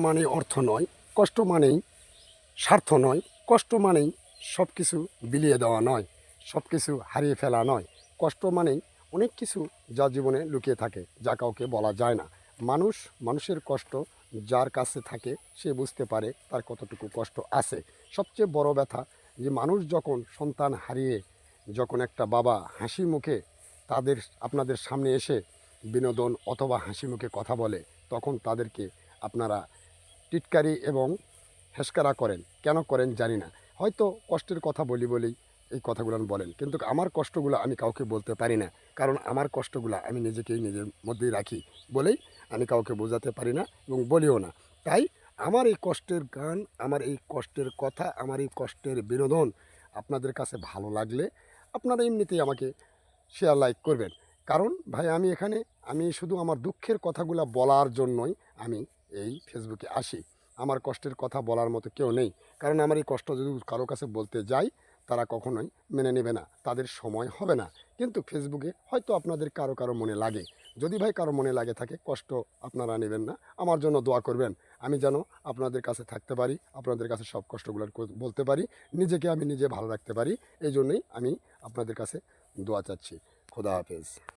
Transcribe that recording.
মানেই অর্থ নয়, কষ্ট মানেই স্বার্থ নয়, কষ্ট মানেই সব কিছু বিলিয়ে দেওয়া নয়, সব কিছু হারিয়ে ফেলা নয়। কষ্ট মানেই অনেক কিছু যা জীবনে লুকিয়ে থাকে, যা কাউকে বলা যায় না। মানুষের কষ্ট যার কাছে থাকে সে বুঝতে পারে তার কতটুকু কষ্ট আছে। সবচেয়ে বড় ব্যথা যে মানুষ যখন সন্তান হারিয়ে যখন একটা বাবা হাসি মুখে আপনাদের সামনে এসে বিনোদন অথবা হাসি মুখে কথা বলে, তখন তাদেরকে আপনারা টিটকারি এবং হেসকারা করেন। কেন করেন জানি না, হয়তো কষ্টের কথা বলি বলেই এই কথাগুলো বলেন, কিন্তু আমার কষ্টগুলো আমি কাউকে বলতে পারি না। কারণ আমার কষ্টগুলো আমি নিজেকেই নিজের মধ্যেই রাখি বলেই আমি কাউকে বোঝাতে পারি না এবং বলিও না। তাই আমার এই কষ্টের গান, আমার এই কষ্টের কথা, আমার এই কষ্টের বিনোদন আপনাদের কাছে ভালো লাগলে আপনারা এমনিতেই আমাকে শেয়ার লাইক করবেন। কারণ ভাই আমি শুধু আমার দুঃখের কথাগুলো বলার জন্যই আমি এই ফেসবুকে আসি। আমার কষ্টের কথা বলার মতো কেউ নেই। কারণ আমার এই কষ্ট যদি কারো কাছে বলতে যাই, তারা কখনোই মেনে নেবে না, তাদের সময় হবে না। কিন্তু ফেসবুকে হয়তো আপনাদের কারো মনে লাগে। যদি ভাই কারো মনে লাগে থাকে, কষ্ট আপনারা নেবেন না, আমার জন্য দোয়া করবেন। আমি যেন আপনাদের কাছে থাকতে পারি, আপনাদের কাছে সব কষ্টগুলো বলতে পারি, নিজেকে আমি নিজে ভালো রাখতে পারি। এই জন্যই আমি আপনাদের কাছে দোয়া চাচ্ছি। খোদা হাফেজ।